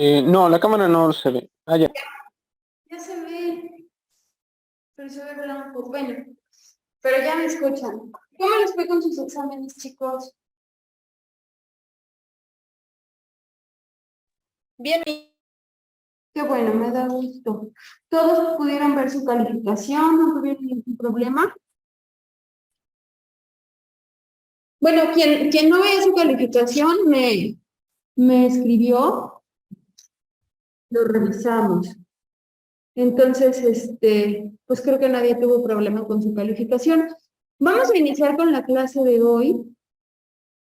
No, la cámara no se ve. Ah, ya. Ya se ve, pero se ve blanco. Bueno, pero ya me escuchan. ¿Cómo les fue con sus exámenes, chicos? Bien, Qué bueno, me da gusto. ¿Todos pudieron ver su calificación? ¿No tuvieron ningún problema? Bueno, quien no veía su calificación me escribió, lo revisamos. Entonces, pues creo que nadie tuvo problema con su calificación. Vamos a iniciar con la clase de hoy.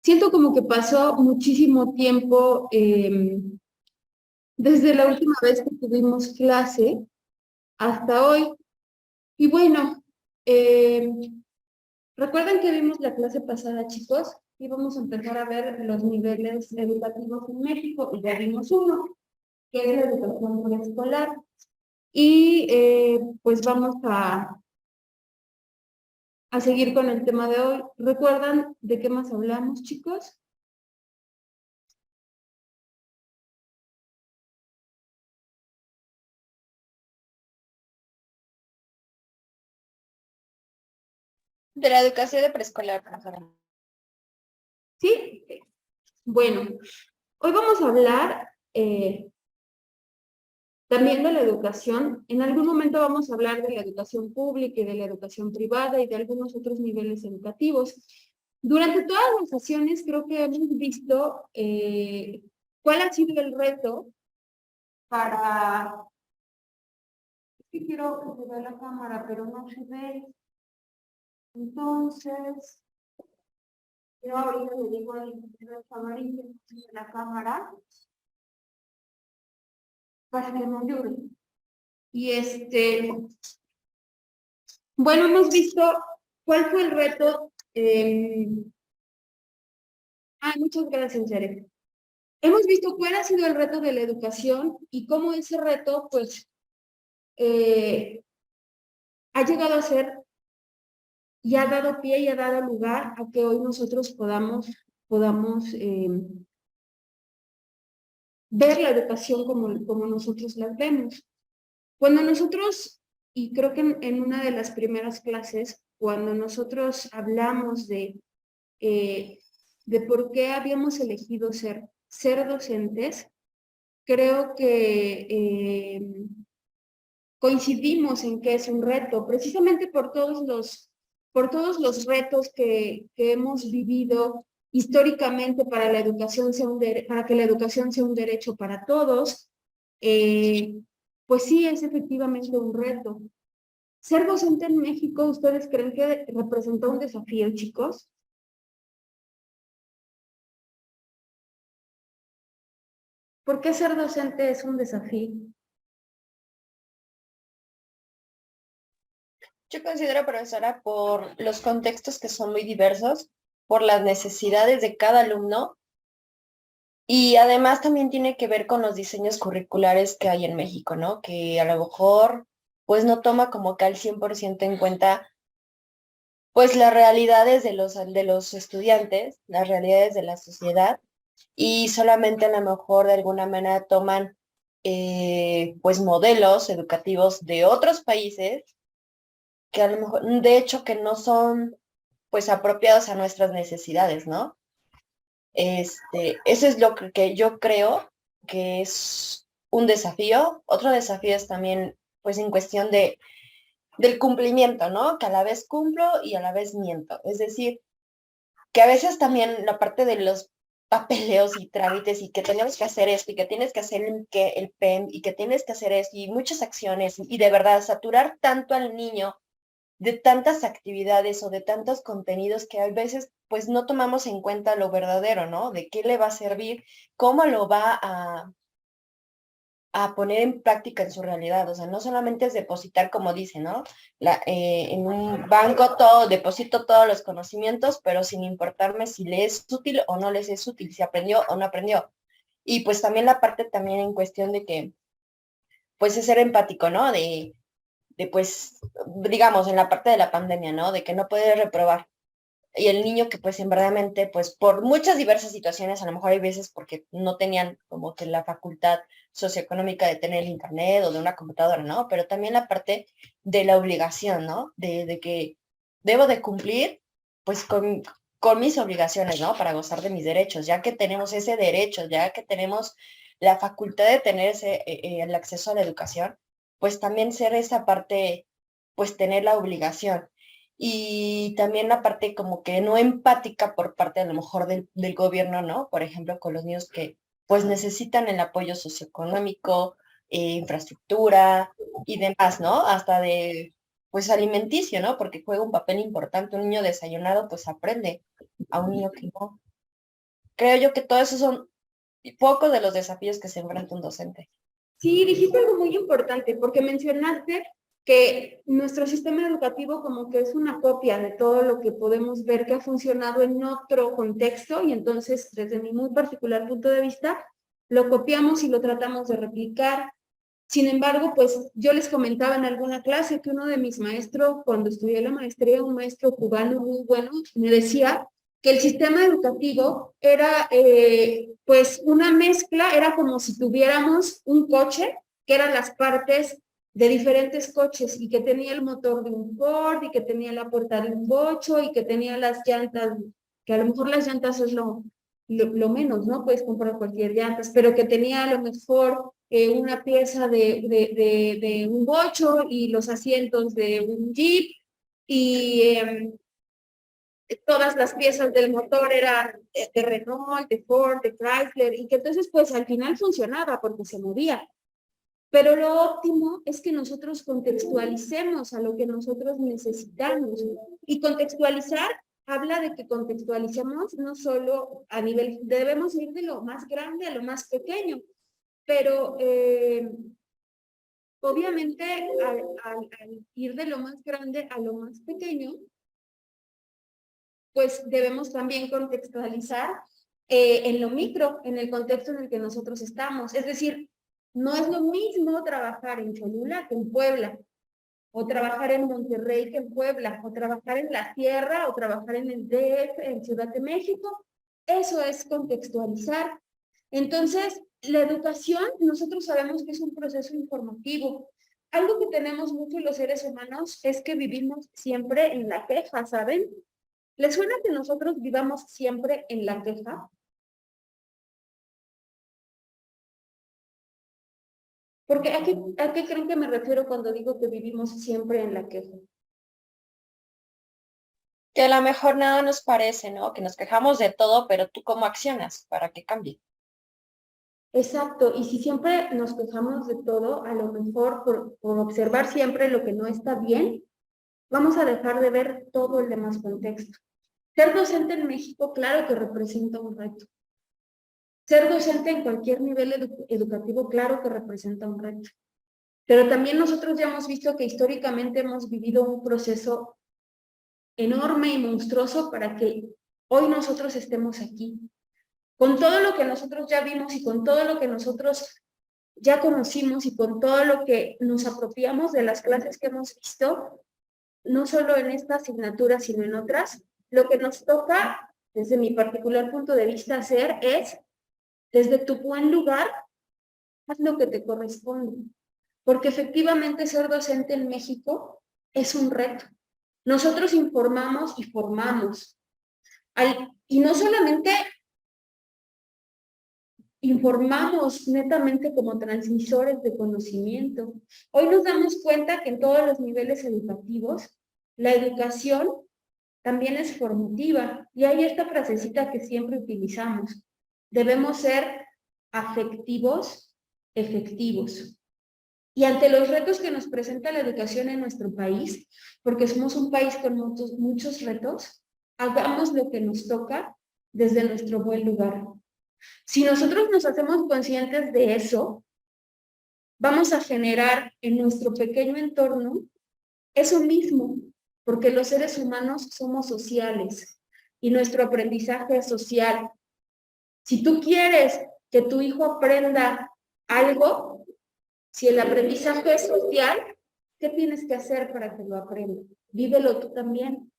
Siento como que pasó muchísimo tiempo desde la última vez que tuvimos clase hasta hoy. Y bueno, recuerden que vimos la clase pasada, chicos, y vamos a empezar a ver los niveles educativos en México, y ya vimos uno, que es la educación preescolar. Y pues vamos a seguir con el tema de hoy. ¿Recuerdan de qué más hablamos, chicos? de la educación de preescolar, profesora. Sí. Bueno, hoy vamos a hablar también de la educación. En algún momento vamos a hablar de la educación pública y de la educación privada y de algunos otros niveles educativos. Durante todas las sesiones creo que hemos visto cuál ha sido el reto para... Es que quiero que se vea la cámara, pero no se ve. Entonces, yo ahorita le digo al ingeniero Amarillo de la cámara para que me ayude. Y bueno, hemos visto cuál fue el reto. Muchas gracias, Yare. Hemos visto cuál ha sido el reto de la educación y cómo ese reto, pues, ha llegado a ser y ha dado pie y ha dado lugar a que hoy nosotros podamos ver la educación como nosotros la vemos. Cuando nosotros, y creo que en una de las primeras clases, cuando nosotros hablamos de por qué habíamos elegido ser docentes, creo que coincidimos en que es un reto, precisamente por todos los retos que hemos vivido históricamente para la educación para que la educación sea un derecho para todos, pues sí, es efectivamente un reto. ¿Ser docente en México, ustedes creen que representa un desafío, chicos? ¿Por qué ser docente es un desafío? Yo considero, profesora, por los contextos que son muy diversos, por las necesidades de cada alumno y además también tiene que ver con los diseños curriculares que hay en México, ¿no? Que a lo mejor pues no toma como que al 100% en cuenta pues las realidades de los estudiantes, las realidades de la sociedad y solamente a lo mejor de alguna manera toman pues modelos educativos de otros países que a lo mejor, de hecho, que no son pues apropiados a nuestras necesidades, ¿no? Eso es lo que yo creo que es un desafío. Otro desafío es también pues en cuestión del cumplimiento, ¿no? Que a la vez cumplo y a la vez miento. Es decir, que a veces también la parte de los papeleos y trámites y que tenemos que hacer esto y que tienes que hacer el PEM y que tienes que hacer esto y muchas acciones y de verdad saturar tanto al niño de tantas actividades o de tantos contenidos que a veces pues no tomamos en cuenta lo verdadero, ¿no? De qué le va a servir, cómo lo va a poner en práctica en su realidad. O sea, no solamente es depositar, como dice, ¿no? En un banco todo, deposito todos los conocimientos, pero sin importarme si le es útil o no les es útil, si aprendió o no aprendió. Y pues también la parte también en cuestión de que, pues es ser empático, ¿no? Pues, digamos, en la parte de la pandemia, ¿no? De que no puedes reprobar. y el niño que pues en verdaderamente pues por muchas diversas situaciones, a lo mejor hay veces porque no tenían como que la facultad socioeconómica de tener el internet o de una computadora, ¿no? Pero también la parte de la obligación, ¿no? De que debo de cumplir pues con mis obligaciones, ¿no? Para gozar de mis derechos, ya que tenemos ese derecho, ya que tenemos la facultad de tener el acceso a la educación, pues también ser esa parte, pues tener la obligación. Y también la parte como que no empática por parte a lo mejor del gobierno, ¿no? Por ejemplo, con los niños que pues necesitan el apoyo socioeconómico, infraestructura y demás, ¿no? Hasta de pues alimenticio, ¿no? Porque juega un papel importante. Un niño desayunado pues aprende a un niño que no. Creo yo que todo eso son pocos de los desafíos que se enfrenta un docente. Sí, dijiste algo muy importante, porque mencionaste que nuestro sistema educativo como que es una copia de todo lo que podemos ver que ha funcionado en otro contexto y entonces desde mi muy particular punto de vista lo copiamos y lo tratamos de replicar. Sin embargo, pues yo les comentaba en alguna clase que uno de mis maestros, cuando estudié la maestría, un maestro cubano muy bueno, me decía que el sistema educativo era pues una mezcla, era como si tuviéramos un coche, que eran las partes de diferentes coches y que tenía el motor de un Ford y que tenía la puerta de un bocho y que tenía las llantas, que a lo mejor las llantas es lo menos, ¿no? Puedes comprar cualquier llantas, pero que tenía a lo mejor una pieza de un bocho y los asientos de un Jeep y todas las piezas del motor eran de Renault, de Ford, de Chrysler y que entonces pues al final funcionaba porque se movía. Pero lo óptimo es que nosotros contextualicemos a lo que nosotros necesitamos. Y contextualizar habla de que contextualicemos no solo a nivel, debemos ir de lo más grande a lo más pequeño, pero obviamente al ir de lo más grande a lo más pequeño, pues debemos también contextualizar en lo micro, en el contexto en el que nosotros estamos. Es decir, no es lo mismo trabajar en Cholula que en Puebla, o trabajar en Monterrey que en Puebla, o trabajar en la Sierra, o trabajar en el DF, en Ciudad de México. Eso es contextualizar. Entonces, la educación, nosotros sabemos que es un proceso informativo. Algo que tenemos mucho los seres humanos es que vivimos siempre en la queja, ¿saben? ¿Les suena que nosotros vivamos siempre en la queja? Porque ¿a qué creen que me refiero cuando digo que vivimos siempre en la queja? Que a lo mejor nada nos parece, ¿no? Que nos quejamos de todo, pero tú cómo accionas para que cambie. Exacto, y si siempre nos quejamos de todo, a lo mejor por observar siempre lo que no está bien, vamos a dejar de ver todo el demás contexto. Ser docente en México, claro que representa un reto. Ser docente en cualquier nivel educativo, claro que representa un reto. Pero también nosotros ya hemos visto que históricamente hemos vivido un proceso enorme y monstruoso para que hoy nosotros estemos aquí. Con todo lo que nosotros ya vimos y con todo lo que nosotros ya conocimos y con todo lo que nos apropiamos de las clases que hemos visto, no solo en esta asignatura, sino en otras, lo que nos toca, desde mi particular punto de vista, hacer es, desde tu buen lugar, haz lo que te corresponde. Porque efectivamente ser docente en México es un reto. Nosotros informamos y formamos. Y no solamente informamos netamente como transmisores de conocimiento. Hoy nos damos cuenta que en todos los niveles educativos, la educación también es formativa. Y hay esta frasecita que siempre utilizamos. Debemos ser afectivos, efectivos. Y ante los retos que nos presenta la educación en nuestro país, porque somos un país con muchos retos, hagamos lo que nos toca desde nuestro buen lugar. Si nosotros nos hacemos conscientes de eso, vamos a generar en nuestro pequeño entorno eso mismo, porque los seres humanos somos sociales y nuestro aprendizaje es social. Si tú quieres que tu hijo aprenda algo, si el aprendizaje es social, ¿qué tienes que hacer para que lo aprenda? Vívelo tú también.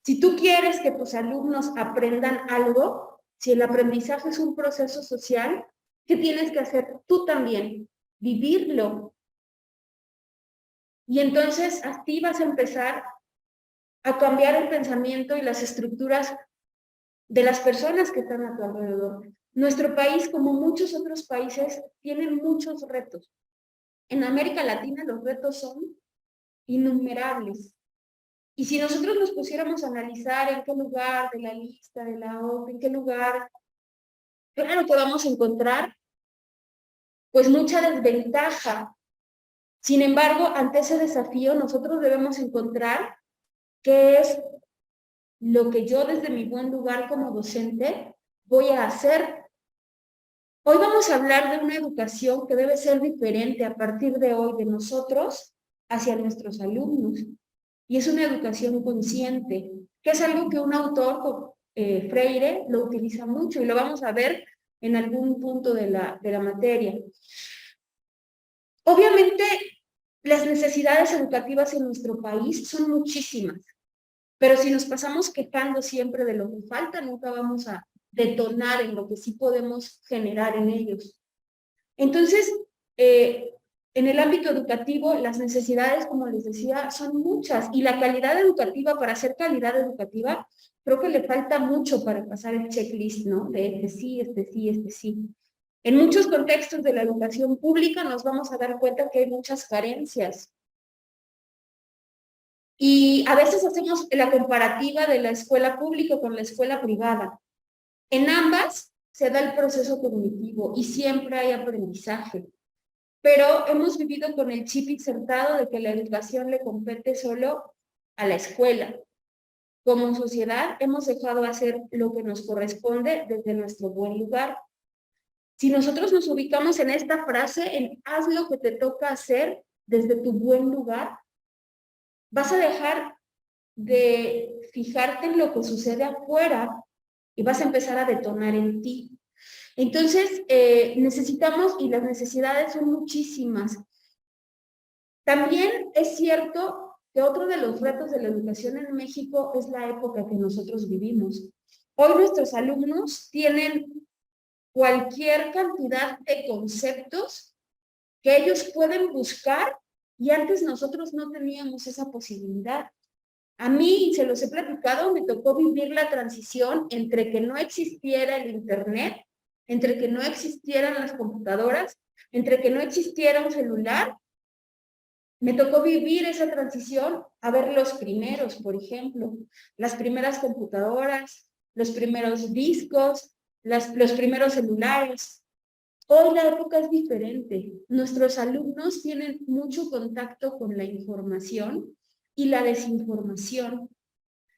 Si tú quieres que tus alumnos aprendan algo, si el aprendizaje es un proceso social, ¿qué tienes que hacer tú también? Vivirlo. Y entonces así vas a empezar a cambiar el pensamiento y las estructuras de las personas que están a tu alrededor. Nuestro país, como muchos otros países, tienen muchos retos. En América Latina los retos son innumerables. Y si nosotros nos pusiéramos a analizar en qué lugar de la lista, de la OCDE, en qué lugar, claro que vamos a encontrar pues mucha desventaja. Sin embargo, ante ese desafío, nosotros debemos encontrar qué es lo que yo desde mi buen lugar como docente voy a hacer. Hoy vamos a hablar de una educación que debe ser diferente a partir de hoy de nosotros hacia nuestros alumnos. Y es una educación consciente, que es algo que un autor, Freire, lo utiliza mucho y lo vamos a ver en algún punto de la materia. Obviamente, las necesidades educativas en nuestro país son muchísimas, pero si nos pasamos quejando siempre de lo que falta, nunca vamos a detonar en lo que sí podemos generar en ellos. Entonces, en el ámbito educativo, las necesidades, como les decía, son muchas, y la calidad educativa, para ser calidad educativa, creo que le falta mucho para pasar el checklist, ¿no? De este sí, este sí, este sí. En muchos contextos de la educación pública nos vamos a dar cuenta que hay muchas carencias. Y a veces hacemos la comparativa de la escuela pública con la escuela privada. En ambas se da el proceso cognitivo y siempre hay aprendizaje. Pero hemos vivido con el chip insertado de que la educación le compete solo a la escuela. Como sociedad hemos dejado hacer lo que nos corresponde desde nuestro buen lugar. Si nosotros nos ubicamos en esta frase, en haz lo que te toca hacer desde tu buen lugar, vas a dejar de fijarte en lo que sucede afuera y vas a empezar a detonar en ti. Entonces, necesitamos, y las necesidades son muchísimas. También es cierto que otro de los retos de la educación en México es la época que nosotros vivimos. Hoy nuestros alumnos tienen cualquier cantidad de conceptos que ellos pueden buscar y antes nosotros no teníamos esa posibilidad. A mí, se los he platicado, me tocó vivir la transición entre que no existiera el internet, entre que no existieran las computadoras, entre que no existiera un celular. Me tocó vivir esa transición a ver los primeros, por ejemplo, las primeras computadoras, los primeros discos, los primeros celulares. Hoy la época es diferente. Nuestros alumnos tienen mucho contacto con la información y la desinformación.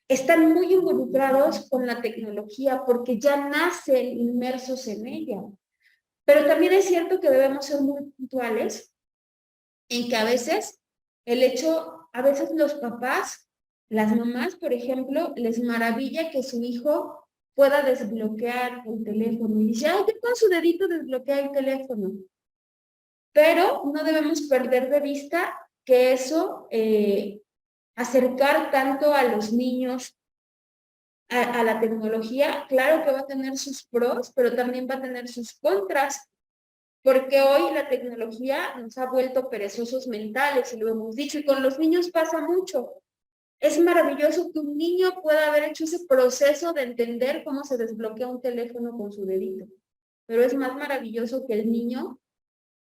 Están muy involucrados con la tecnología porque ya nacen inmersos en ella. Pero también es cierto que debemos ser muy puntuales en que a veces los papás, las mamás, por ejemplo, les maravilla que su hijo pueda desbloquear el teléfono. Y dice, ay, que con su dedito desbloquea el teléfono. Pero no debemos perder de vista que eso, acercar tanto a los niños a la tecnología, claro que va a tener sus pros, pero también va a tener sus contras, porque hoy la tecnología nos ha vuelto perezosos mentales, y lo hemos dicho, y con los niños pasa mucho. Es maravilloso que un niño pueda haber hecho ese proceso de entender cómo se desbloquea un teléfono con su dedito, pero es más maravilloso que el niño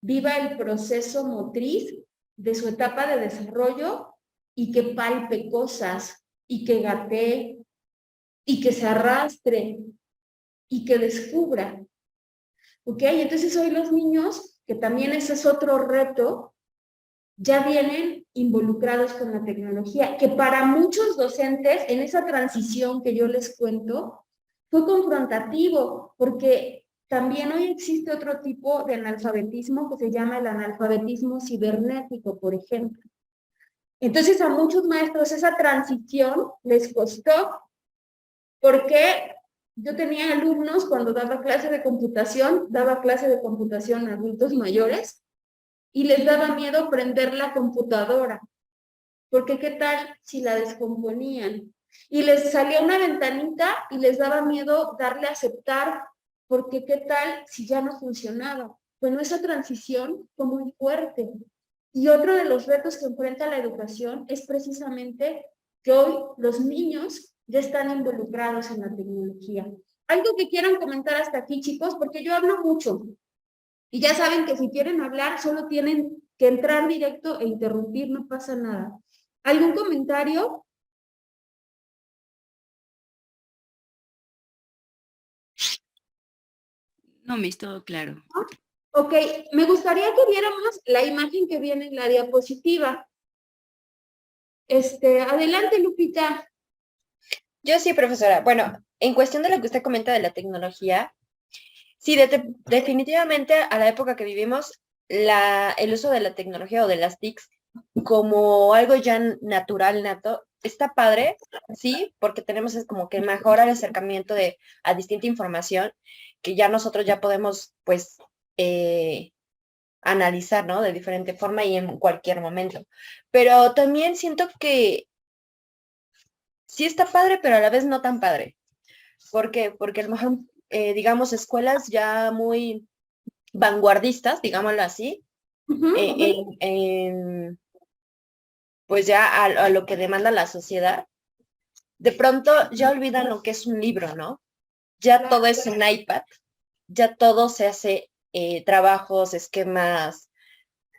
viva el proceso motriz de su etapa de desarrollo y que palpe cosas, y que gatee, y que se arrastre, y que descubra. ¿Ok? Entonces hoy los niños, que también ese es otro reto, ya vienen involucrados con la tecnología, que para muchos docentes en esa transición que yo les cuento, fue confrontativo, porque también hoy existe otro tipo de analfabetismo que se llama el analfabetismo cibernético, por ejemplo. Entonces a muchos maestros esa transición les costó, porque yo tenía alumnos cuando daba clase de computación a adultos mayores, y les daba miedo prender la computadora, porque qué tal si la descomponían. Y les salía una ventanita y les daba miedo darle a aceptar, porque qué tal si ya no funcionaba. Bueno, esa transición fue muy fuerte. Y otro de los retos que enfrenta la educación es precisamente que hoy los niños ya están involucrados en la tecnología. Algo que quieran comentar hasta aquí, chicos, porque yo hablo mucho. Y ya saben que si quieren hablar, solo tienen que entrar directo e interrumpir, no pasa nada. ¿Algún comentario? No, me es todo claro. Ok, me gustaría que viéramos la imagen que viene en la diapositiva. Adelante, Lupita. Yo sí, profesora. Bueno, en cuestión de lo que usted comenta de la tecnología, sí, definitivamente a la época que vivimos, el uso de la tecnología o de las TICs como algo ya natural, nato, está padre, sí, porque tenemos es como que mejora el acercamiento a distinta información que ya nosotros ya podemos, pues, analizar, ¿no? De diferente forma y en cualquier momento. Pero también siento que sí está padre, pero a la vez no tan padre. ¿Por qué? Porque a lo mejor, digamos, escuelas ya muy vanguardistas, digámoslo así, pues ya a lo que demanda la sociedad, de pronto ya olvidan lo que es un libro, ¿no? Ya todo es en iPad, ya todo se hace trabajos, esquemas,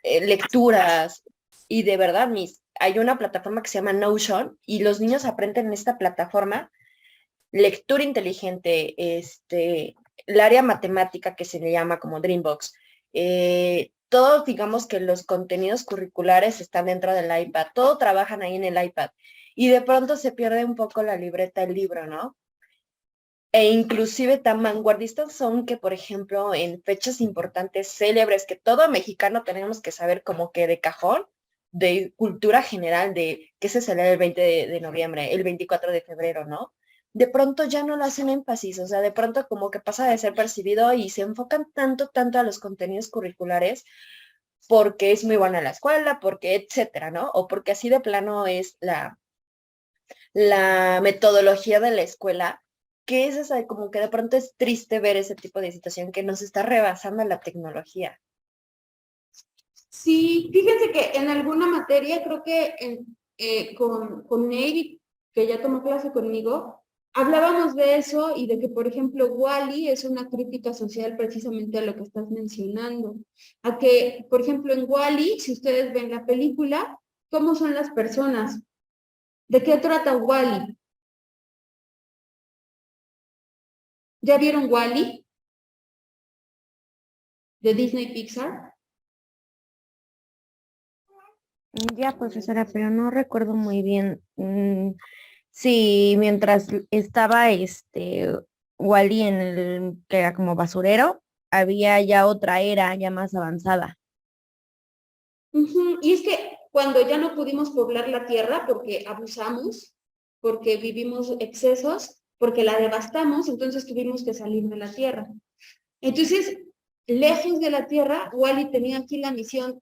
lecturas, y de verdad, hay una plataforma que se llama Notion, y los niños aprenden en esta plataforma lectura inteligente, el área matemática que se le llama como Dreambox. Todos, digamos que los contenidos curriculares están dentro del iPad, todo trabajan ahí en el iPad, y de pronto se pierde un poco la libreta, el libro, ¿no? E inclusive tan vanguardistas son que, por ejemplo, en fechas importantes, célebres, que todo mexicano tenemos que saber como que de cajón, de cultura general, de qué se celebra el 20 de noviembre, el 24 de febrero, ¿no? De pronto ya no lo hacen énfasis, o sea, de pronto como que pasa de ser percibido y se enfocan tanto, tanto a los contenidos curriculares porque es muy buena la escuela, porque etcétera, ¿no? O porque así de plano es la metodología de la escuela, que es esa, como que de pronto es triste ver ese tipo de situación que nos está rebasando la tecnología. Sí, fíjense que en alguna materia, creo que con Nate, que ya tomó clase conmigo, hablábamos de eso y de que, por ejemplo, Wall-E es una crítica social precisamente a lo que estás mencionando. A que, por ejemplo, en Wall-E, si ustedes ven la película, ¿cómo son las personas? ¿De qué trata Wall-E? ¿Ya vieron Wall-E? De Disney Pixar. Ya, profesora, pero no recuerdo muy bien si mientras estaba Wally en el que era como basurero, había ya otra era ya más avanzada. Y es que cuando ya no pudimos poblar la tierra porque abusamos, porque vivimos excesos, porque la devastamos, entonces tuvimos que salir de la tierra. Entonces, lejos de la tierra, Wally tenía aquí la misión,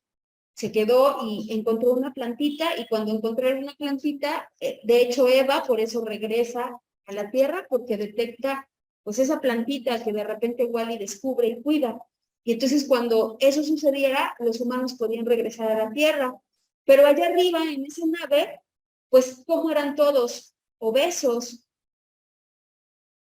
se quedó y encontró una plantita, y cuando encontró una plantita, de hecho Eva por eso regresa a la tierra, porque detecta pues esa plantita que de repente Wally descubre y cuida. Y entonces cuando eso sucediera, los humanos podían regresar a la tierra. Pero allá arriba, en esa nave, pues ¿cómo eran todos? Obesos.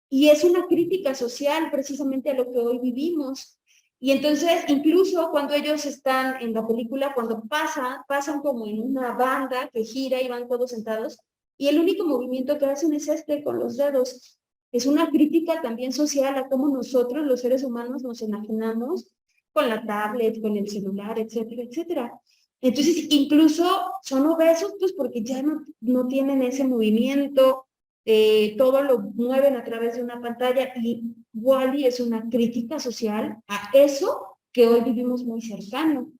Y es una crítica social precisamente a lo que hoy vivimos. Y entonces, incluso cuando ellos están en la película, cuando pasan como en una banda que gira y van todos sentados, y el único movimiento que hacen es con los dedos. Es una crítica también social a cómo nosotros, los seres humanos, nos enajenamos con la tablet, con el celular, etcétera, etcétera. Entonces, incluso son obesos, pues porque ya no tienen ese movimiento, todo lo mueven a través de una pantalla, y Wall-E es una crítica social a eso que hoy vivimos muy cercano.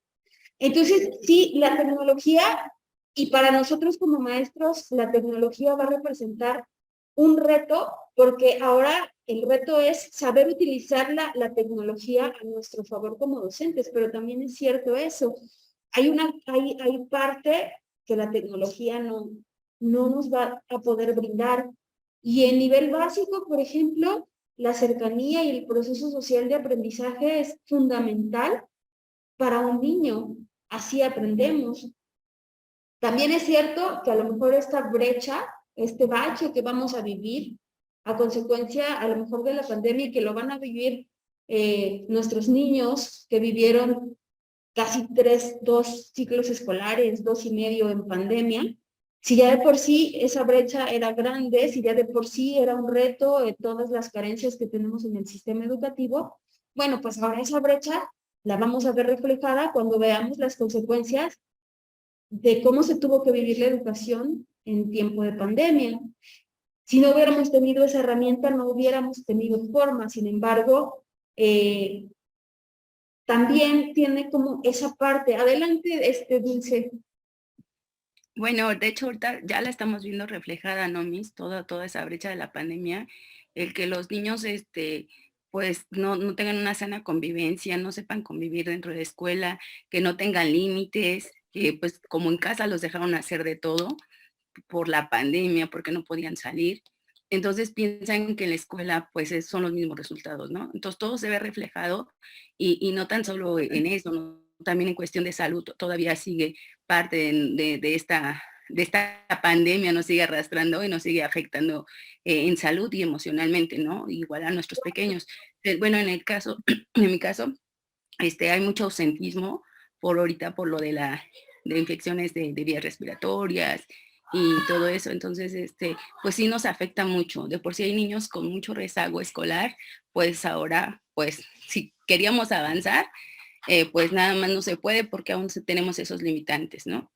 Entonces, sí, la tecnología, y para nosotros como maestros, la tecnología va a representar un reto, porque ahora el reto es saber utilizar la tecnología a nuestro favor como docentes, pero también es cierto eso. Hay parte que la tecnología no nos va a poder brindar. Y en nivel básico, por ejemplo, la cercanía y el proceso social de aprendizaje es fundamental para un niño. Así aprendemos. También es cierto que a lo mejor esta brecha, este bache que vamos a vivir, a consecuencia a lo mejor de la pandemia y que lo van a vivir nuestros niños que vivieron casi 2 ciclos escolares, 2 y medio en pandemia, si ya de por sí esa brecha era grande, si ya de por sí era un reto todas las carencias que tenemos en el sistema educativo, bueno, pues ahora esa brecha la vamos a ver reflejada cuando veamos las consecuencias de cómo se tuvo que vivir la educación en tiempo de pandemia. Si no hubiéramos tenido esa herramienta, no hubiéramos tenido forma. Sin embargo, también tiene como esa parte. Adelante, Dulce. Bueno, de hecho, ahorita ya la estamos viendo reflejada, ¿no, Miss? Toda esa brecha de la pandemia, el que los niños, pues, no tengan una sana convivencia, no sepan convivir dentro de la escuela, que no tengan límites, que pues como en casa los dejaron hacer de todo por la pandemia, porque no podían salir. Entonces piensan que en la escuela pues son los mismos resultados, ¿no? Entonces todo se ve reflejado y no tan solo en eso, ¿no? También en cuestión de salud todavía sigue parte de esta pandemia, nos sigue arrastrando y nos sigue afectando en salud y emocionalmente, ¿no? Igual a nuestros pequeños. Bueno, en mi caso, hay mucho ausentismo por ahorita, por lo de infecciones de vías respiratorias y todo eso. Entonces, pues sí nos afecta mucho. De por sí hay niños con mucho rezago escolar, pues ahora, pues si queríamos avanzar, pues nada más no se puede porque aún tenemos esos limitantes, ¿no?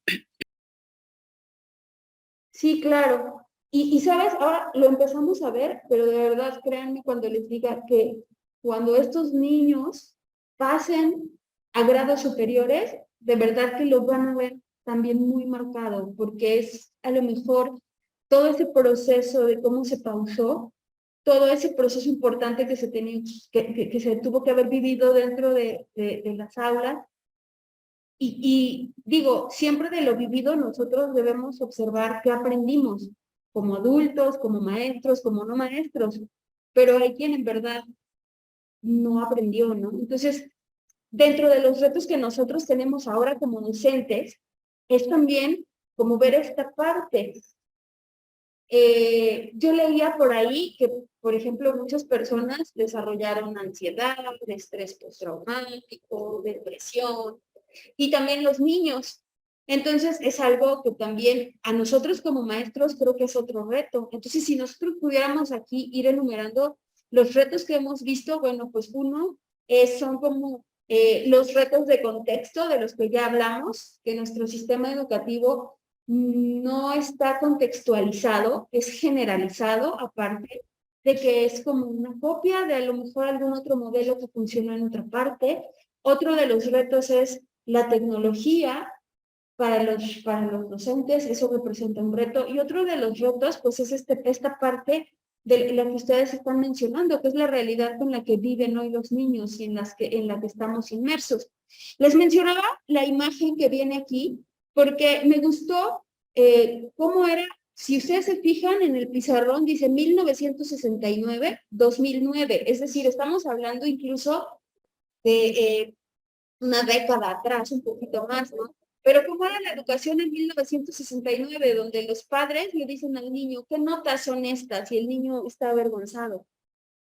Sí, claro. Y sabes, ahora lo empezamos a ver, pero de verdad, créanme cuando les diga que cuando estos niños pasen a grados superiores, de verdad que lo van a ver también muy marcado, porque es a lo mejor todo ese proceso de cómo se pausó, todo ese proceso importante que se tenía, que se tuvo que haber vivido dentro de las aulas. Y digo, siempre de lo vivido nosotros debemos observar qué aprendimos como adultos, como maestros, como no maestros, pero hay quien en verdad no aprendió, ¿no? Entonces, dentro de los retos que nosotros tenemos ahora como docentes, es también como ver esta parte. Yo leía por ahí que, por ejemplo, muchas personas desarrollaron ansiedad, estrés postraumático, depresión, y también los niños. Entonces, es algo que también a nosotros como maestros creo que es otro reto. Entonces, si nosotros pudiéramos aquí ir enumerando los retos que hemos visto, bueno, pues uno son como los retos de contexto de los que ya hablamos, que nuestro sistema educativo no está contextualizado, es generalizado, aparte de que es como una copia de a lo mejor algún otro modelo que funciona en otra parte. Otro de los retos es la tecnología para los docentes, eso representa un reto. Y otro de los retos, pues es esta parte de la que ustedes están mencionando, que es la realidad con la que viven hoy los niños y en la que estamos inmersos. Les mencionaba la imagen que viene aquí, porque me gustó cómo era, si ustedes se fijan en el pizarrón, dice 1969, 2009, es decir, estamos hablando incluso de una década atrás, un poquito más, ¿no? Pero ¿cómo era la educación en 1969, donde los padres le dicen al niño, ¿qué notas son estas? Y el niño está avergonzado.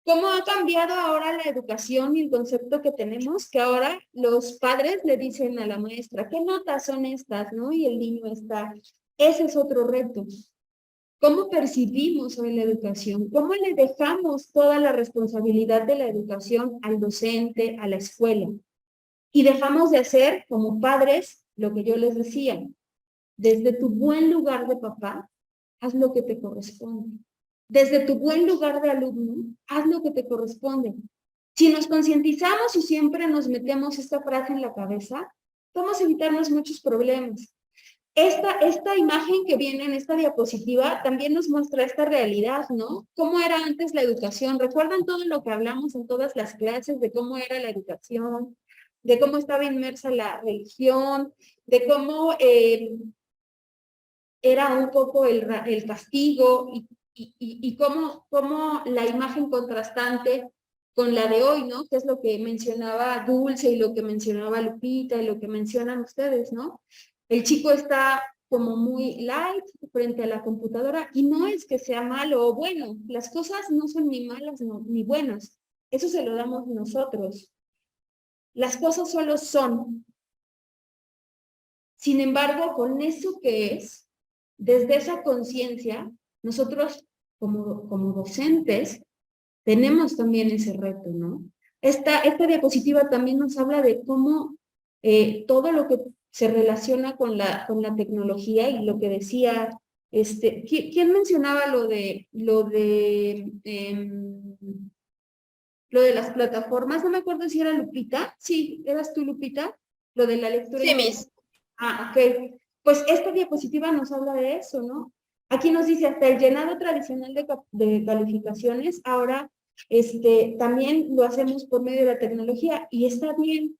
¿Cómo ha cambiado ahora la educación y el concepto que tenemos? Que ahora los padres le dicen a la maestra, ¿qué notas son estas? ¿No? Y el niño está. Ese es otro reto. ¿Cómo percibimos hoy la educación? ¿Cómo le dejamos toda la responsabilidad de la educación al docente, a la escuela? Y dejamos de hacer como padres lo que yo les decía. Desde tu buen lugar de papá, haz lo que te corresponde. Desde tu buen lugar de alumno, haz lo que te corresponde. Si nos concientizamos y siempre nos metemos esta frase en la cabeza, vamos a evitarnos muchos problemas. Esta imagen que viene en esta diapositiva también nos muestra esta realidad, ¿no? ¿Cómo era antes la educación? ¿Recuerdan todo lo que hablamos en todas las clases de cómo era la educación? De cómo estaba inmersa la religión, de cómo era un poco el castigo y cómo la imagen contrastante con la de hoy, ¿no? Que es lo que mencionaba Dulce y lo que mencionaba Lupita y lo que mencionan ustedes, ¿no? El chico está como muy light frente a la computadora y no es que sea malo o bueno, las cosas no son ni malas ni buenas, eso se lo damos nosotros. Las cosas solo son. Sin embargo, con eso que es, desde esa conciencia, nosotros como docentes tenemos también ese reto, ¿no? Esta diapositiva también nos habla de cómo todo lo que se relaciona con la tecnología y lo que decía, ¿quién mencionaba lo de las plataformas? No me acuerdo si era Lupita. Sí, ¿eras tú, Lupita? Lo de la lectura. Sí, Miss. Ah, ok. Pues esta diapositiva nos habla de eso, ¿no? Aquí nos dice hasta el llenado tradicional de calificaciones, ahora también lo hacemos por medio de la tecnología y está bien.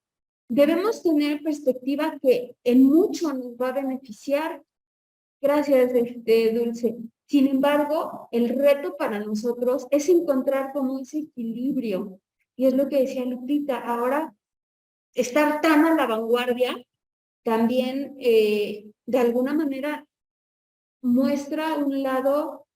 Debemos tener perspectiva que en mucho nos va a beneficiar. Gracias, Dulce. Sin embargo, el reto para nosotros es encontrar como ese equilibrio. Y es lo que decía Lupita, ahora estar tan a la vanguardia también de alguna manera muestra un lado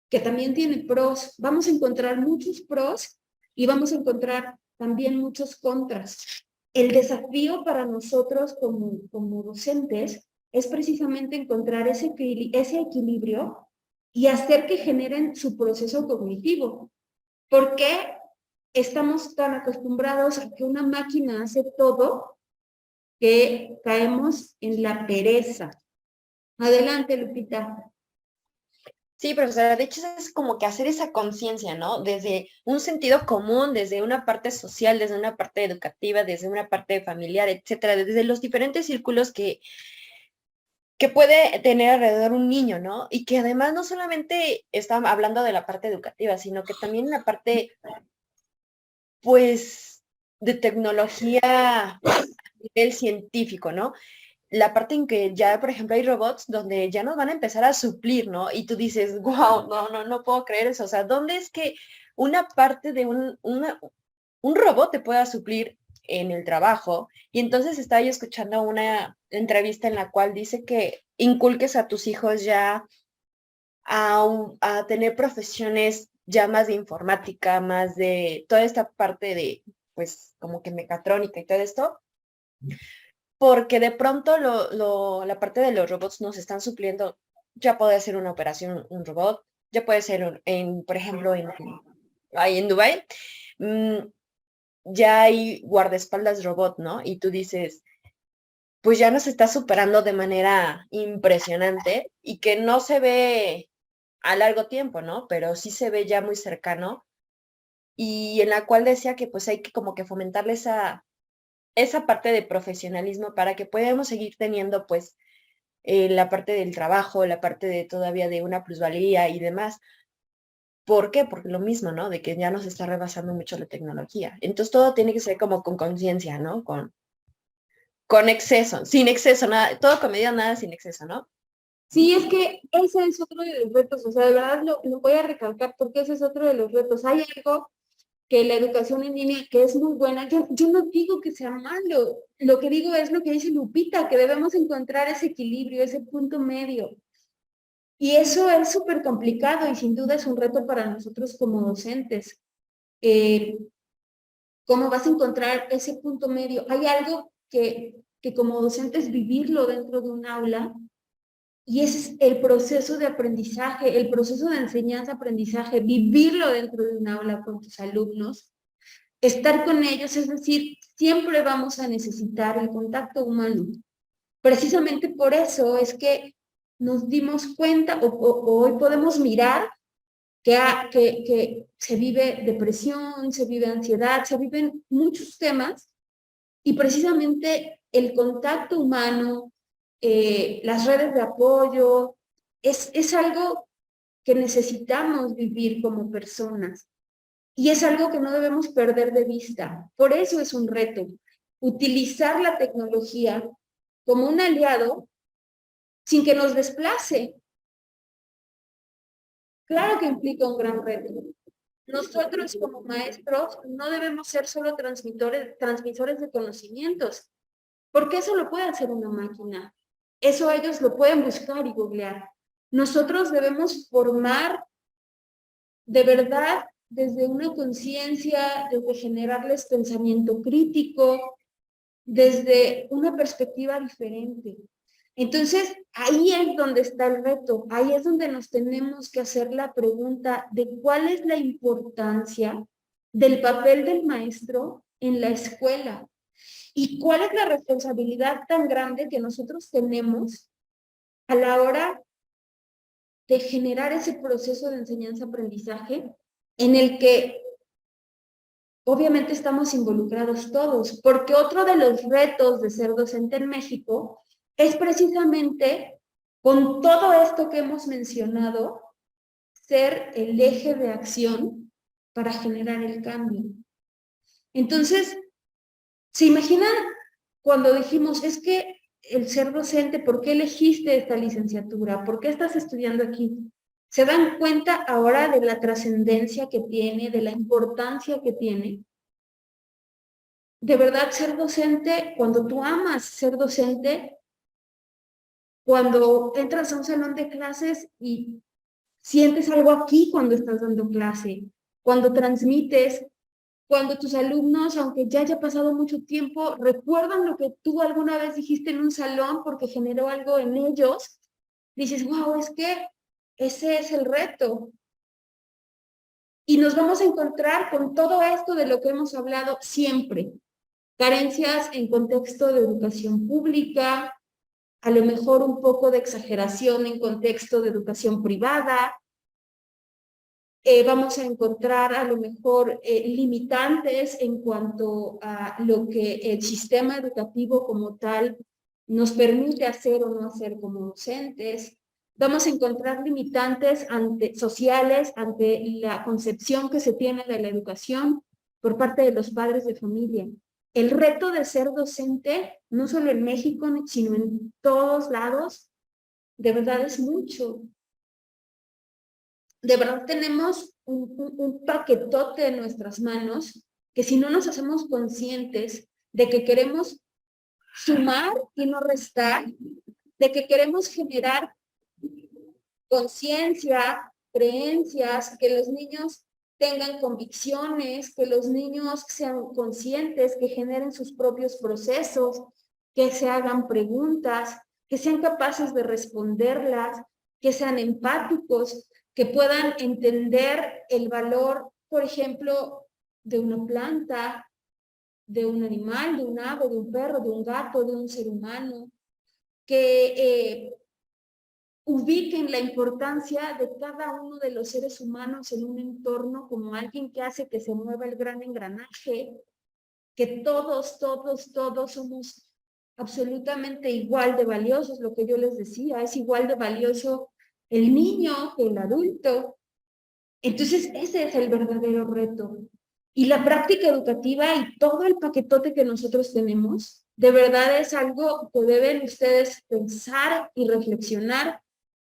que también tiene pros. Vamos a encontrar muchos pros y vamos a encontrar también muchos contras. El desafío para nosotros como docentes es precisamente encontrar ese equilibrio y hacer que generen su proceso cognitivo. ¿Por qué estamos tan acostumbrados a que una máquina hace todo que caemos en la pereza? Adelante, Lupita. Sí, profesora, de hecho es como que hacer esa conciencia, ¿no? Desde un sentido común, desde una parte social, desde una parte educativa, desde una parte familiar, etcétera, desde los diferentes círculos que puede tener alrededor un niño, ¿no? Y que además no solamente está hablando de la parte educativa, sino que también la parte, pues, de tecnología a nivel científico, ¿no? La parte en que ya, por ejemplo, hay robots donde ya nos van a empezar a suplir, ¿no? Y tú dices, wow, no puedo creer eso. O sea, ¿dónde es que una parte de un robot te pueda suplir en el trabajo? Y entonces estaba yo escuchando una entrevista en la cual dice que inculques a tus hijos ya a tener profesiones ya más de informática, más de toda esta parte de, pues, como que mecatrónica y todo esto, porque de pronto la parte de los robots nos están supliendo. Ya puede ser una operación un robot, ya puede ser, por ejemplo, ahí en Dubái, ya hay guardaespaldas robot, ¿no? Y tú dices, pues ya nos está superando de manera impresionante y que no se ve a largo tiempo, ¿no? Pero sí se ve ya muy cercano y en la cual decía que pues hay que como que fomentarle esa parte de profesionalismo para que podamos seguir teniendo pues la parte del trabajo, la parte de todavía de una plusvalía y demás. ¿Por qué? Porque lo mismo, ¿no? De que ya nos está rebasando mucho la tecnología. Entonces todo tiene que ser como con conciencia, ¿no? Con exceso, sin exceso, nada, todo con medida, nada sin exceso, ¿no? Sí, es que ese es otro de los retos, o sea, de verdad lo voy a recalcar porque ese es otro de los retos. Hay algo que la educación en línea, que es muy buena, yo no digo que sea malo, lo que digo es lo que dice Lupita, que debemos encontrar ese equilibrio, ese punto medio. Y eso es súper complicado y sin duda es un reto para nosotros como docentes. ¿Cómo vas a encontrar ese punto medio? Hay algo que como docentes vivirlo dentro de un aula y ese es el proceso de aprendizaje, el proceso de enseñanza-aprendizaje, vivirlo dentro de un aula con tus alumnos, estar con ellos, es decir, siempre vamos a necesitar el contacto humano. Precisamente por eso es que nos dimos cuenta o hoy podemos mirar que se vive depresión, se vive ansiedad, se viven muchos temas y precisamente el contacto humano, las redes de apoyo, es algo que necesitamos vivir como personas y es algo que no debemos perder de vista. Por eso es un reto, utilizar la tecnología como un aliado sin que nos desplace, Claro que implica un gran reto. Nosotros como maestros no debemos ser solo transmisores de conocimientos, porque eso lo puede hacer una máquina. Eso ellos lo pueden buscar y googlear. Nosotros debemos formar de verdad desde una conciencia, desde generarles pensamiento crítico, desde una perspectiva diferente. Entonces, ahí es donde está el reto, ahí es donde nos tenemos que hacer la pregunta de cuál es la importancia del papel del maestro en la escuela y cuál es la responsabilidad tan grande que nosotros tenemos a la hora de generar ese proceso de enseñanza-aprendizaje en el que obviamente estamos involucrados todos, porque otro de los retos de ser docente en México es precisamente, con todo esto que hemos mencionado, ser el eje de acción para generar el cambio. Entonces, ¿se imaginan cuando dijimos, es que el ser docente, ¿por qué elegiste esta licenciatura? ¿Por qué estás estudiando aquí? ¿Se dan cuenta ahora de la trascendencia que tiene, de la importancia que tiene? De verdad, ser docente, cuando tú amas ser docente, cuando entras a un salón de clases y sientes algo aquí cuando estás dando clase, cuando transmites, cuando tus alumnos, aunque ya haya pasado mucho tiempo, recuerdan lo que tú alguna vez dijiste en un salón porque generó algo en ellos, dices, wow, es que ese es el reto. Y nos vamos a encontrar con todo esto de lo que hemos hablado siempre. Carencias en contexto de educación pública, a lo mejor un poco de exageración en contexto de educación privada. Vamos a encontrar a lo mejor limitantes en cuanto a lo que el sistema educativo como tal nos permite hacer o no hacer como docentes. Vamos a encontrar limitantes sociales ante la concepción que se tiene de la educación por parte de los padres de familia. El reto de ser docente, no solo en México, sino en todos lados, de verdad es mucho. De verdad tenemos un paquetote en nuestras manos que si no nos hacemos conscientes de que queremos sumar y no restar, de que queremos generar conciencia, creencias, que los niños tengan convicciones, que los niños sean conscientes, que generen sus propios procesos, que se hagan preguntas, que sean capaces de responderlas, que sean empáticos, que puedan entender el valor, por ejemplo, de una planta, de un animal, de un ave, de un perro, de un gato, de un ser humano, que ubiquen la importancia de cada uno de los seres humanos en un entorno como alguien que hace que se mueva el gran engranaje, que todos somos absolutamente igual de valiosos, lo que yo les decía, es igual de valioso el niño que el adulto. Entonces, ese es el verdadero reto. Y la práctica educativa y todo el paquetote que nosotros tenemos, de verdad es algo que deben ustedes pensar y reflexionar.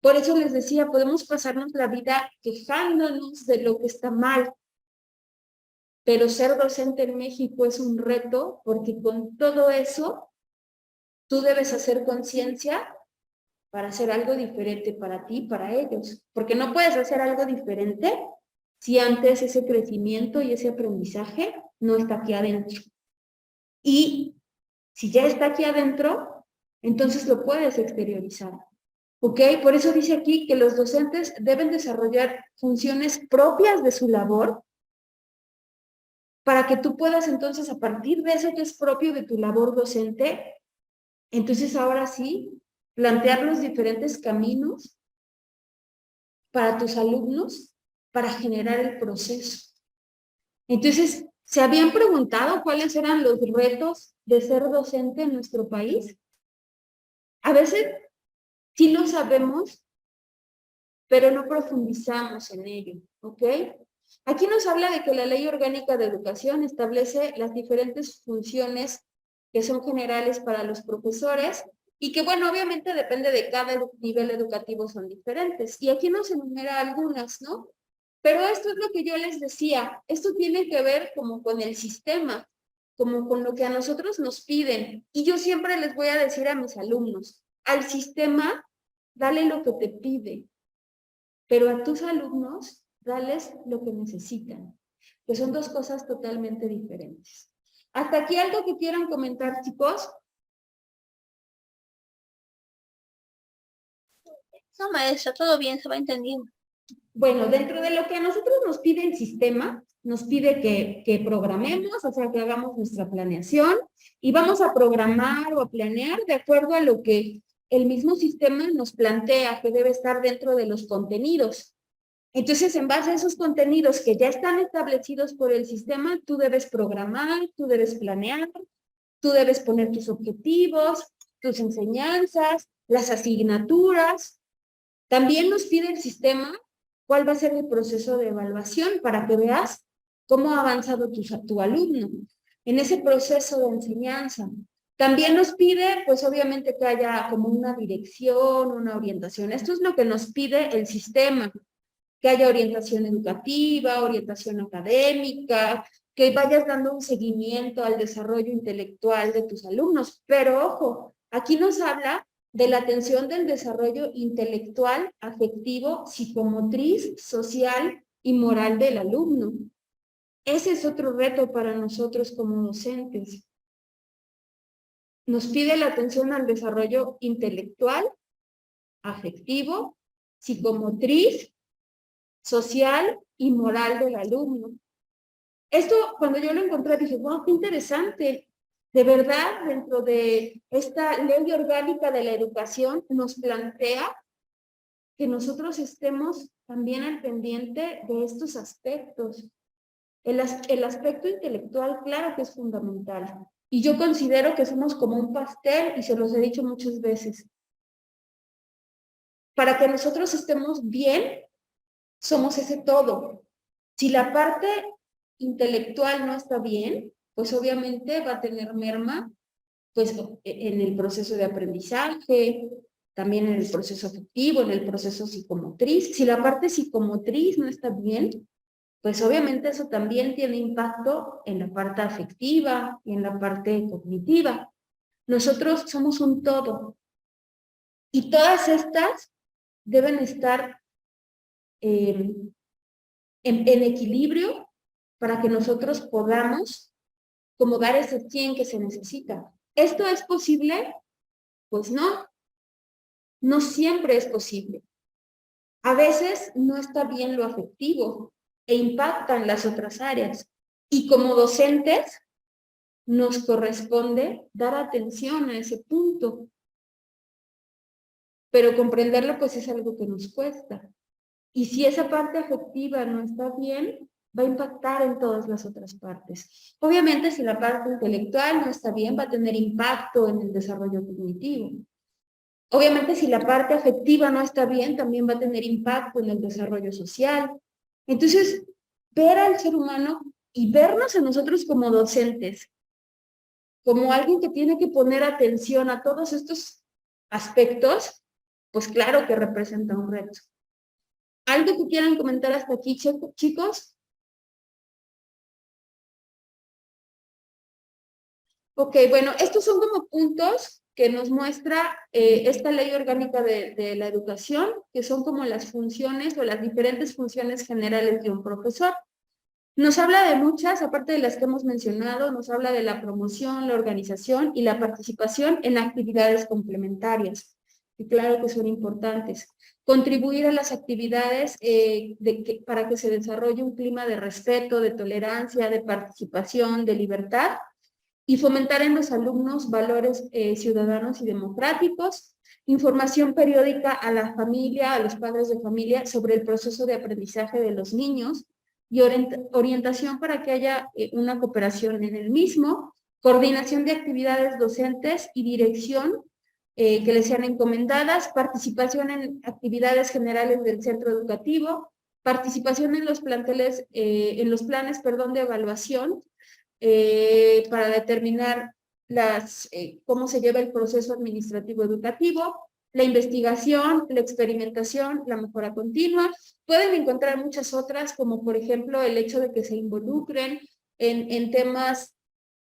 Por eso les decía, podemos pasarnos la vida quejándonos de lo que está mal, pero ser docente en México es un reto porque con todo eso tú debes hacer conciencia para hacer algo diferente para ti, para ellos, porque no puedes hacer algo diferente si antes ese crecimiento y ese aprendizaje no está aquí adentro. Y si ya está aquí adentro, entonces lo puedes exteriorizar. ¿Ok? Por eso dice aquí que los docentes deben desarrollar funciones propias de su labor para que tú puedas entonces, a partir de eso que es propio de tu labor docente, entonces ahora sí, plantear los diferentes caminos para tus alumnos para generar el proceso. Entonces, ¿se habían preguntado cuáles eran los retos de ser docente en nuestro país? A veces sí lo sabemos, pero no profundizamos en ello, ¿ok? Aquí nos habla de que la Ley Orgánica de Educación establece las diferentes funciones que son generales para los profesores y que bueno, obviamente depende de cada nivel educativo, son diferentes. Y aquí nos enumera algunas, ¿no? Pero esto es lo que yo les decía, esto tiene que ver como con el sistema, como con lo que a nosotros nos piden. Y yo siempre les voy a decir a mis alumnos, al sistema, dale lo que te pide, pero a tus alumnos, dales lo que necesitan, que son dos cosas totalmente diferentes. ¿Hasta aquí algo que quieran comentar, chicos? No, maestra, todo bien, se va entendiendo. Bueno, dentro de lo que a nosotros nos pide el sistema, nos pide que programemos, o sea, que hagamos nuestra planeación y vamos a programar o a planear de acuerdo a lo que el mismo sistema nos plantea que debe estar dentro de los contenidos. Entonces, en base a esos contenidos que ya están establecidos por el sistema, tú debes programar, tú debes planear, tú debes poner tus objetivos, tus enseñanzas, las asignaturas. También nos pide el sistema cuál va a ser el proceso de evaluación para que veas cómo ha avanzado tu alumno en ese proceso de enseñanza. También nos pide, pues obviamente, que haya como una dirección, una orientación. Esto es lo que nos pide el sistema, que haya orientación educativa, orientación académica, que vayas dando un seguimiento al desarrollo intelectual de tus alumnos. Pero ojo, aquí nos habla de la atención del desarrollo intelectual, afectivo, psicomotriz, social y moral del alumno. Ese es otro reto para nosotros como docentes. Nos pide la atención al desarrollo intelectual, afectivo, psicomotriz, social y moral del alumno. Esto, cuando yo lo encontré, dije, wow, qué interesante. De verdad, dentro de esta ley orgánica de la educación, nos plantea que nosotros estemos también al pendiente de estos aspectos. El aspecto intelectual, claro que es fundamental. Y yo considero que somos como un pastel, y se los he dicho muchas veces. Para que nosotros estemos bien, somos ese todo. Si la parte intelectual no está bien, pues obviamente va a tener merma pues, en el proceso de aprendizaje, también en el proceso afectivo, en el proceso psicomotriz. Si la parte psicomotriz no está bien, pues obviamente eso también tiene impacto en la parte afectiva y en la parte cognitiva. Nosotros somos un todo. Y todas estas deben estar en equilibrio para que nosotros podamos como dar ese 100 que se necesita. ¿Esto es posible? Pues no. No siempre es posible. A veces no está bien lo afectivo e impactan las otras áreas. Y como docentes, nos corresponde dar atención a ese punto. Pero comprenderlo pues es algo que nos cuesta. Y si esa parte afectiva no está bien, va a impactar en todas las otras partes. Obviamente, si la parte intelectual no está bien, va a tener impacto en el desarrollo cognitivo. Obviamente, si la parte afectiva no está bien, también va a tener impacto en el desarrollo social. Entonces, ver al ser humano y vernos a nosotros como docentes, como alguien que tiene que poner atención a todos estos aspectos, pues claro que representa un reto. ¿Algo que quieran comentar hasta aquí, chicos? Ok, bueno, estos son como puntos que nos muestra esta ley orgánica de la educación, que son como las funciones o las diferentes funciones generales de un profesor. Nos habla de muchas, aparte de las que hemos mencionado, nos habla de la promoción, la organización y la participación en actividades complementarias. Y claro que son importantes. Contribuir a las actividades para que se desarrolle un clima de respeto, de tolerancia, de participación, de libertad, y fomentar en los alumnos valores ciudadanos y democráticos, información periódica a la familia, a los padres de familia sobre el proceso de aprendizaje de los niños y orientación para que haya una cooperación en el mismo, coordinación de actividades docentes y dirección que les sean encomendadas, participación en actividades generales del centro educativo, participación en los planteles, en los planes, de evaluación, para determinar cómo se lleva el proceso administrativo educativo, la investigación, la experimentación, la mejora continua. Pueden encontrar muchas otras, como por ejemplo el hecho de que se involucren en temas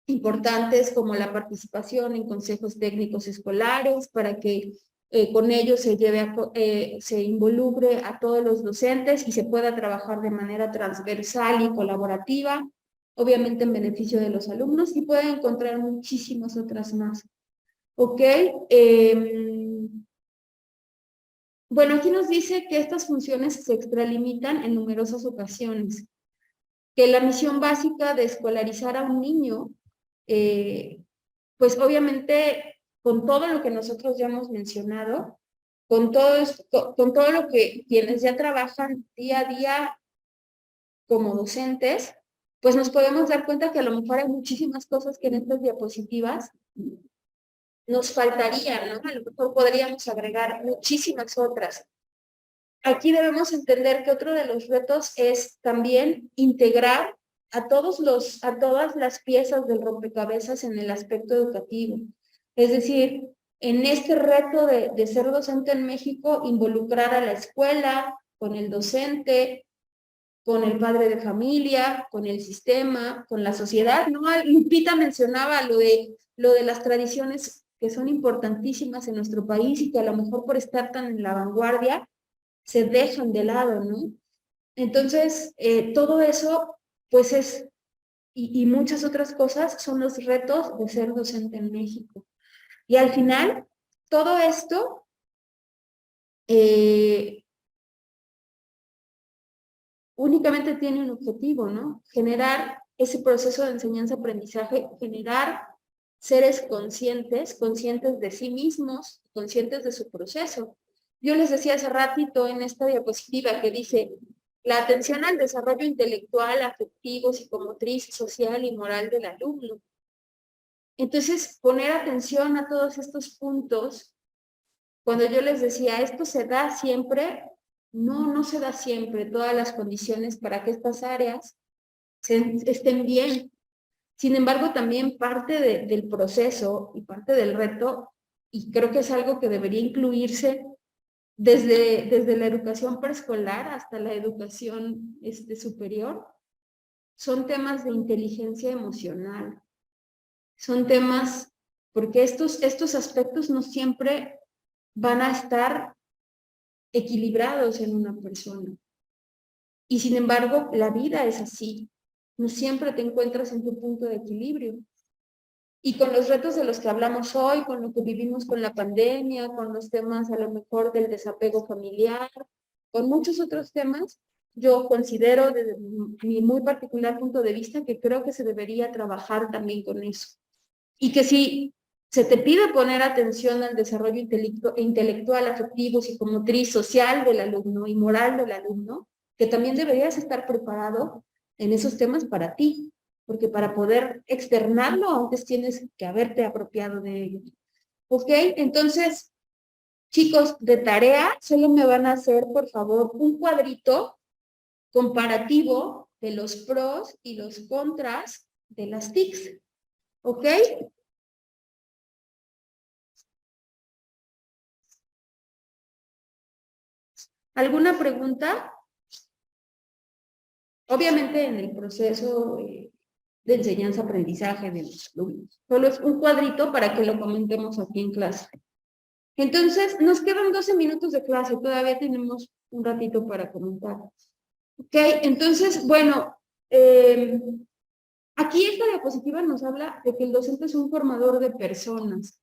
importantes como la participación en consejos técnicos escolares para que con ellos se involucre a todos los docentes y se pueda trabajar de manera transversal y colaborativa, obviamente en beneficio de los alumnos, y pueden encontrar muchísimas otras más. ¿Ok? Bueno, aquí nos dice que estas funciones se extralimitan en numerosas ocasiones, que la misión básica de escolarizar a un niño, pues obviamente con todo lo que nosotros ya hemos mencionado, con todo lo que quienes ya trabajan día a día como docentes, pues nos podemos dar cuenta que a lo mejor hay muchísimas cosas que en estas diapositivas nos faltarían, ¿no? A lo mejor podríamos agregar muchísimas otras. Aquí debemos entender que otro de los retos es también integrar a todas las piezas del rompecabezas en el aspecto educativo. Es decir, en este reto de ser docente en México, involucrar a la escuela, con el docente, con el padre de familia, con el sistema, con la sociedad, ¿no? Lupita mencionaba lo de las tradiciones que son importantísimas en nuestro país y que a lo mejor por estar tan en la vanguardia se dejan de lado, ¿no? Entonces, todo eso, pues y muchas otras cosas son los retos de ser docente en México. Y al final, todo esto únicamente tiene un objetivo, ¿no? Generar ese proceso de enseñanza-aprendizaje, generar seres conscientes de sí mismos, conscientes de su proceso. Yo les decía hace ratito en esta diapositiva que dice, la atención al desarrollo intelectual, afectivo, psicomotriz, social y moral del alumno. Entonces, poner atención a todos estos puntos, cuando yo les decía, esto se da siempre, no se da siempre todas las condiciones para que estas áreas estén bien. Sin embargo, también parte del proceso y parte del reto, y creo que es algo que debería incluirse desde la educación preescolar hasta la educación superior, son temas de inteligencia emocional. Son temas, porque estos aspectos no siempre van a estar equilibrados en una persona. Y sin embargo, la vida es así. No siempre te encuentras en tu punto de equilibrio. Y con los retos de los que hablamos hoy, con lo que vivimos con la pandemia, con los temas a lo mejor del desapego familiar, con muchos otros temas, yo considero desde mi muy particular punto de vista que creo que se debería trabajar también con eso. Y que si se te pide poner atención al desarrollo intelectual, afectivo, psicomotriz, social del alumno y moral del alumno, que también deberías estar preparado en esos temas para ti, porque para poder externarlo antes tienes que haberte apropiado de ello. ¿Ok? Entonces, chicos, de tarea solo me van a hacer, por favor, un cuadrito comparativo de los pros y los contras de las TICs. ¿Ok? ¿Alguna pregunta? Obviamente en el proceso de enseñanza-aprendizaje de los alumnos. Solo es un cuadrito para que lo comentemos aquí en clase. Entonces, nos quedan 12 minutos de clase. Todavía tenemos un ratito para comentar. Ok, entonces, bueno, aquí esta diapositiva nos habla de que el docente es un formador de personas.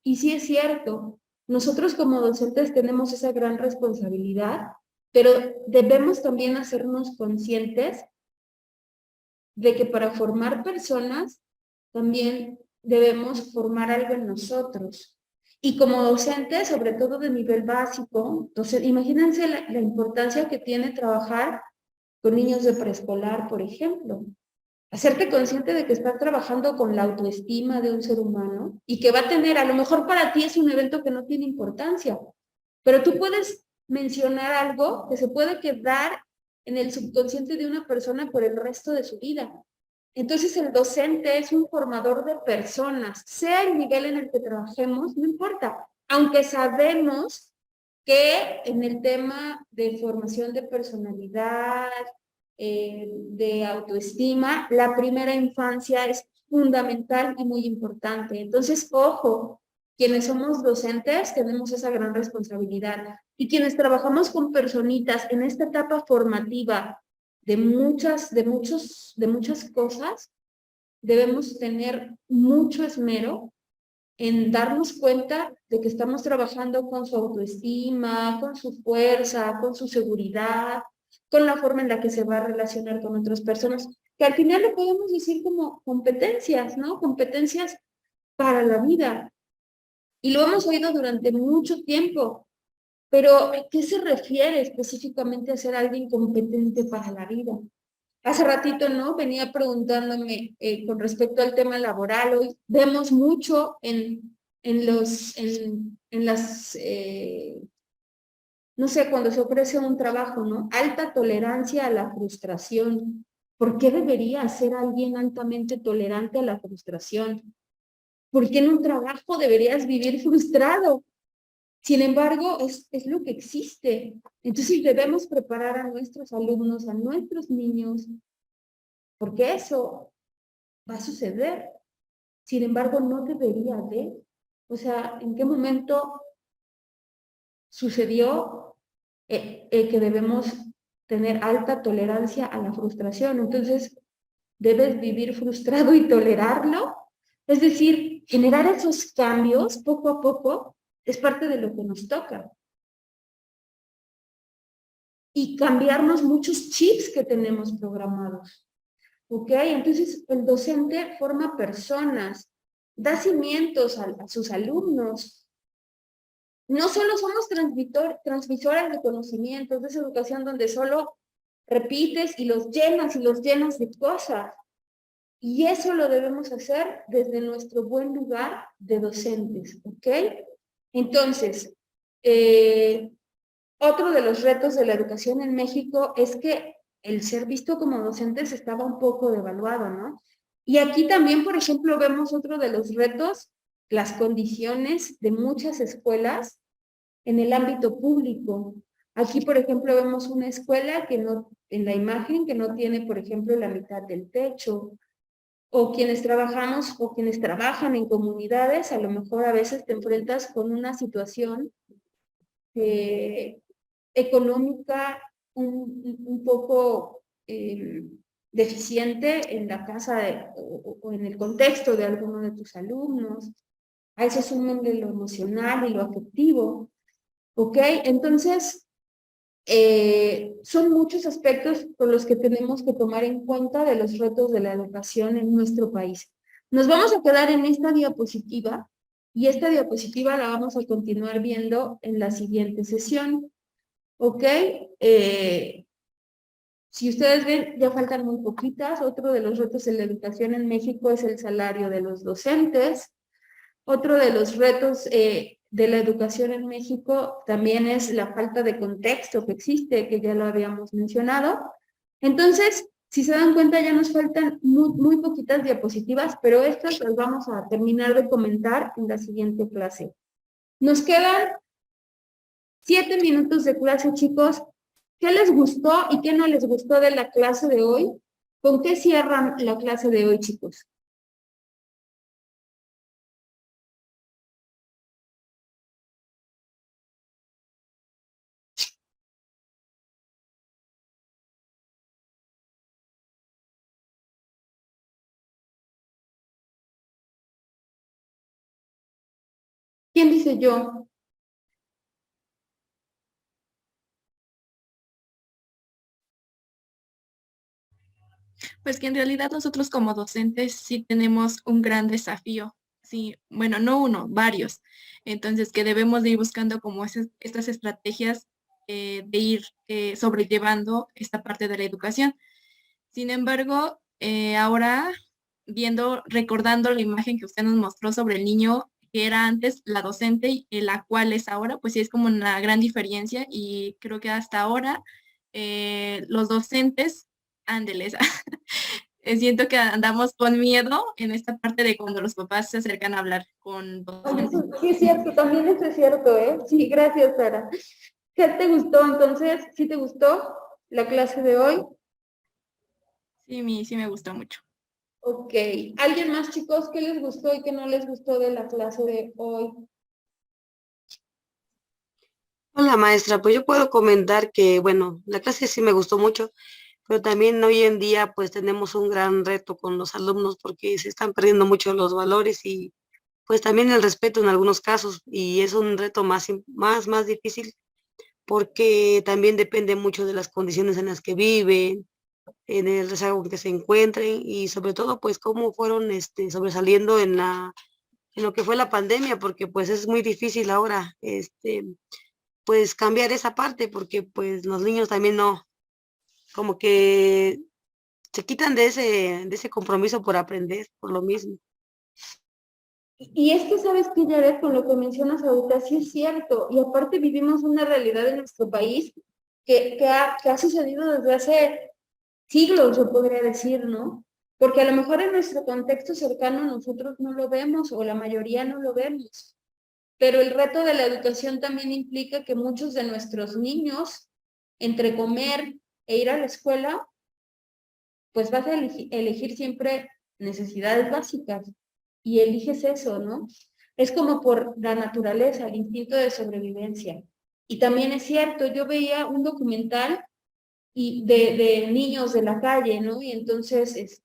Y sí es cierto, nosotros como docentes tenemos esa gran responsabilidad, pero debemos también hacernos conscientes de que para formar personas también debemos formar algo en nosotros. Y como docentes, sobre todo de nivel básico, entonces imagínense la importancia que tiene trabajar con niños de preescolar, por ejemplo. Hacerte consciente de que estás trabajando con la autoestima de un ser humano y que va a tener, a lo mejor para ti es un evento que no tiene importancia, pero tú puedes mencionar algo que se puede quedar en el subconsciente de una persona por el resto de su vida. Entonces el docente es un formador de personas, sea el nivel en el que trabajemos, no importa, aunque sabemos que en el tema de formación de personalidad, de autoestima, la primera infancia es fundamental y muy importante. Entonces, ojo, quienes somos docentes tenemos esa gran responsabilidad y quienes trabajamos con personitas en esta etapa formativa de muchas cosas, debemos tener mucho esmero en darnos cuenta de que estamos trabajando con su autoestima, con su fuerza, con su seguridad, con la forma en la que se va a relacionar con otras personas, que al final lo podemos decir como competencias, ¿no? Competencias para la vida. Y lo hemos oído durante mucho tiempo, pero ¿a qué se refiere específicamente a ser alguien competente para la vida? Hace ratito, ¿no? Venía preguntándome con respecto al tema laboral. Hoy vemos mucho en las, no sé, cuando se ofrece un trabajo, ¿no? Alta tolerancia a la frustración. ¿Por qué debería ser alguien altamente tolerante a la frustración? ¿Por qué en un trabajo deberías vivir frustrado? Sin embargo, es lo que existe. Entonces debemos preparar a nuestros alumnos, a nuestros niños, porque eso va a suceder. Sin embargo, no debería de. O sea, ¿en qué momento sucedió que debemos tener alta tolerancia a la frustración? Entonces, ¿debes vivir frustrado y tolerarlo? Es decir, generar esos cambios poco a poco es parte de lo que nos toca. Y cambiarnos muchos chips que tenemos programados. ¿Ok? Entonces, el docente forma personas, da cimientos a sus alumnos. No solo somos transmisores de conocimientos, de esa educación donde solo repites y los llenas de cosas. Y eso lo debemos hacer desde nuestro buen lugar de docentes, ¿ok? Entonces, otro de los retos de la educación en México es que el ser visto como docentes estaba un poco devaluado, ¿no? Y aquí también, por ejemplo, vemos otro de los retos, las condiciones de muchas escuelas en el ámbito público. Aquí, por ejemplo, vemos una escuela que no, en la imagen, que no tiene, por ejemplo, la mitad del techo, o quienes trabajamos o quienes trabajan en comunidades, a lo mejor a veces te enfrentas con una situación económica un poco deficiente en la casa o en el contexto de alguno de tus alumnos. A eso súmenle lo emocional y lo afectivo, ¿ok? Entonces, son muchos aspectos con los que tenemos que tomar en cuenta de los retos de la educación en nuestro país. Nos vamos a quedar en esta diapositiva y esta diapositiva la vamos a continuar viendo en la siguiente sesión. ¿Ok? Si ustedes ven, ya faltan muy poquitas. Otro de los retos en la educación en México es el salario de los docentes. Otro de los retos de la educación en México también es la falta de contexto que existe, que ya lo habíamos mencionado. Entonces, si se dan cuenta, ya nos faltan muy poquitas diapositivas, pero estas las vamos a terminar de comentar en la siguiente clase. Nos quedan 7 minutos de clase, chicos. ¿Qué les gustó y qué no les gustó de la clase de hoy? ¿Con qué cierran la clase de hoy, chicos? ¿Quién dice yo? Pues que en realidad nosotros como docentes sí tenemos un gran desafío, sí, bueno, no uno, varios. Entonces, que debemos de ir buscando como estas estrategias de ir sobrellevando esta parte de la educación. Sin embargo, ahora recordando la imagen que usted nos mostró sobre el niño que era antes la docente y la cual es ahora, pues sí es como una gran diferencia y creo que hasta ahora los docentes, ándeles, Siento que andamos con miedo en esta parte de cuando los papás se acercan a hablar con Oye, docentes. sí es cierto, también eso es cierto, ¿eh? Sí, gracias, Sara. ¿Qué te gustó entonces? ¿Sí te gustó la clase de hoy? Sí me gustó mucho. Ok. ¿Alguien más, chicos, qué les gustó y qué no les gustó de la clase de hoy? Hola maestra, pues yo puedo comentar que, bueno, la clase sí me gustó mucho, pero también hoy en día pues tenemos un gran reto con los alumnos porque se están perdiendo mucho los valores y pues también el respeto en algunos casos y es un reto más difícil porque también depende mucho de las condiciones en las que viven, en el rezago en que se encuentren y sobre todo pues cómo fueron sobresaliendo en lo que fue la pandemia porque pues es muy difícil ahora pues cambiar esa parte porque pues los niños también no, como que se quitan de ese compromiso por aprender, por lo mismo. Y es que sabes que, Jared, con lo que mencionas ahorita, sí es cierto. Y aparte vivimos una realidad en nuestro país que ha sucedido desde hace siglos, yo podría decir, ¿no? Porque a lo mejor en nuestro contexto cercano nosotros no lo vemos o la mayoría no lo vemos. Pero el reto de la educación también implica que muchos de nuestros niños, entre comer e ir a la escuela, pues vas a elegir siempre necesidades básicas y eliges eso, ¿no? Es como por la naturaleza, el instinto de sobrevivencia. Y también es cierto, yo veía un documental de niños de la calle, ¿no? Y entonces,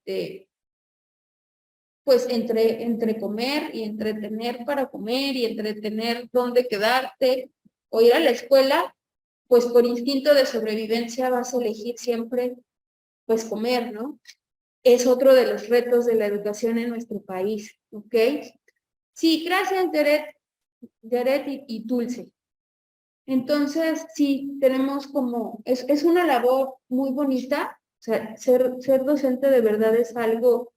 pues entre comer y entretener para comer y entretener dónde quedarte o ir a la escuela, pues por instinto de sobrevivencia vas a elegir siempre, pues comer, ¿no? Es otro de los retos de la educación en nuestro país, ¿ok? Sí, gracias, Jared y Dulce. Entonces, sí, tenemos como, es una labor muy bonita, o sea, ser docente de verdad es algo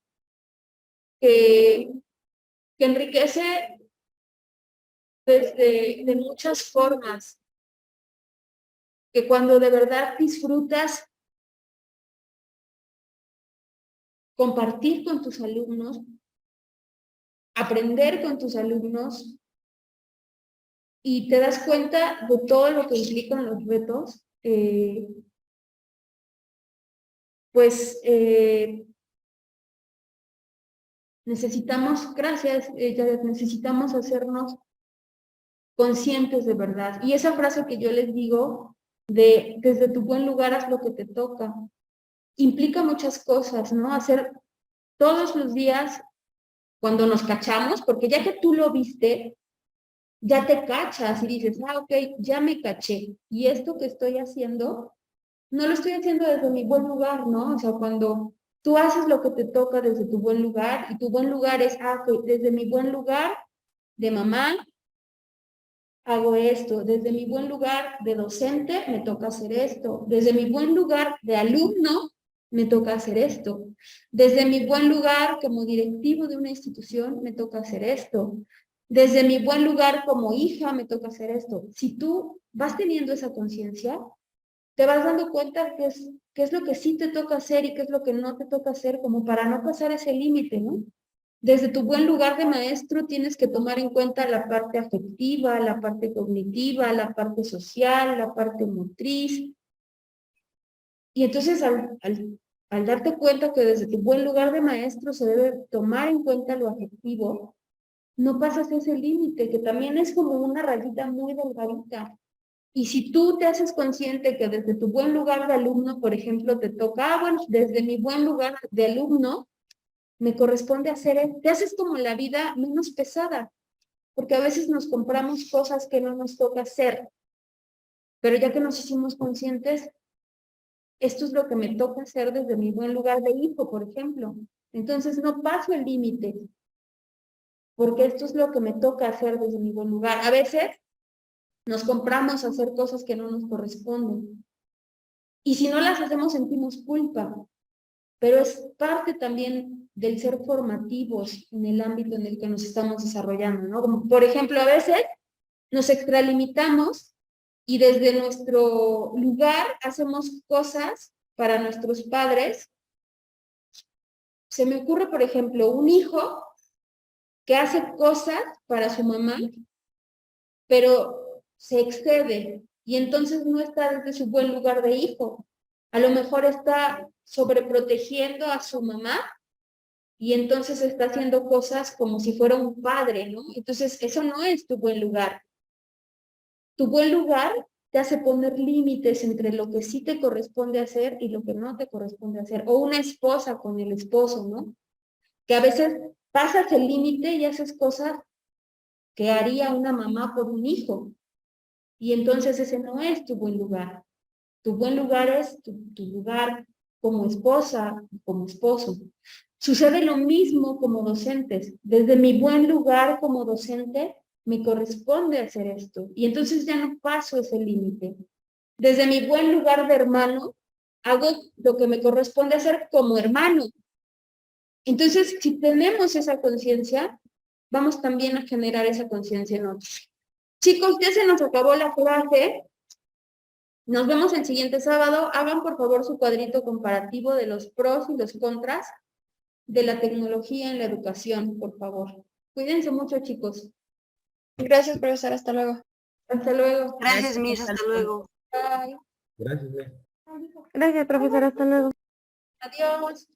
que, que enriquece de muchas formas, que cuando de verdad disfrutas compartir con tus alumnos, aprender con tus alumnos, y te das cuenta de todo lo que implican los retos, pues necesitamos, gracias, Jared, necesitamos hacernos conscientes de verdad. Y esa frase que yo les digo, de desde tu buen lugar haz lo que te toca, implica muchas cosas, ¿no? Hacer todos los días cuando nos cachamos, porque ya que tú lo viste, ya te cachas y dices, ah, ok, ya me caché. Y esto que estoy haciendo, no lo estoy haciendo desde mi buen lugar, ¿no? O sea, cuando tú haces lo que te toca desde tu buen lugar, y tu buen lugar es, ah, ok, desde mi buen lugar de mamá, hago esto. Desde mi buen lugar de docente, me toca hacer esto. Desde mi buen lugar de alumno, me toca hacer esto. Desde mi buen lugar como directivo de una institución, me toca hacer esto. Desde mi buen lugar como hija, me toca hacer esto. Si tú vas teniendo esa conciencia, te vas dando cuenta qué es lo que sí te toca hacer y qué es lo que no te toca hacer, como para no pasar ese límite, ¿no? Desde tu buen lugar de maestro tienes que tomar en cuenta la parte afectiva, la parte cognitiva, la parte social, la parte motriz. Y entonces al darte cuenta que desde tu buen lugar de maestro se debe tomar en cuenta lo afectivo, no pasas ese límite, que también es como una rayita muy delgadita. Y si tú te haces consciente que desde tu buen lugar de alumno, por ejemplo, te toca, ah, bueno, desde mi buen lugar de alumno, me corresponde hacer, te haces como la vida menos pesada, porque a veces nos compramos cosas que no nos toca hacer, pero ya que nos hicimos conscientes, esto es lo que me toca hacer desde mi buen lugar de hijo, por ejemplo. Entonces no paso el límite, porque esto es lo que me toca hacer desde mi buen lugar. A veces nos compramos a hacer cosas que no nos corresponden. Y si no las hacemos, sentimos culpa. Pero es parte también del ser formativos en el ámbito en el que nos estamos desarrollando, ¿no? Como, por ejemplo, a veces nos extralimitamos y desde nuestro lugar hacemos cosas para nuestros padres Se me ocurre, por ejemplo, un hijo que hace cosas para su mamá, pero se excede y entonces no está desde su buen lugar de hijo. A lo mejor está sobreprotegiendo a su mamá y entonces está haciendo cosas como si fuera un padre, ¿no? Entonces, eso no es tu buen lugar. Tu buen lugar te hace poner límites entre lo que sí te corresponde hacer y lo que no te corresponde hacer. O una esposa con el esposo, ¿no? Que a veces pasas el límite y haces cosas que haría una mamá por un hijo. Y entonces ese no es tu buen lugar. Tu buen lugar es tu lugar como esposa, como esposo. Sucede lo mismo como docentes. Desde mi buen lugar como docente, me corresponde hacer esto. Y entonces ya no paso ese límite. Desde mi buen lugar de hermano, hago lo que me corresponde hacer como hermano. Entonces, si tenemos esa conciencia, vamos también a generar esa conciencia en otros. Chicos, ya se nos acabó la clase. Nos vemos el siguiente sábado. Hagan por favor su cuadrito comparativo de los pros y los contras de la tecnología en la educación, por favor. Cuídense mucho, chicos. Gracias, profesora. Hasta luego. Hasta luego. Gracias, Miss, hasta luego. Bye. Gracias. Gracias, profesora. Hasta luego. Adiós.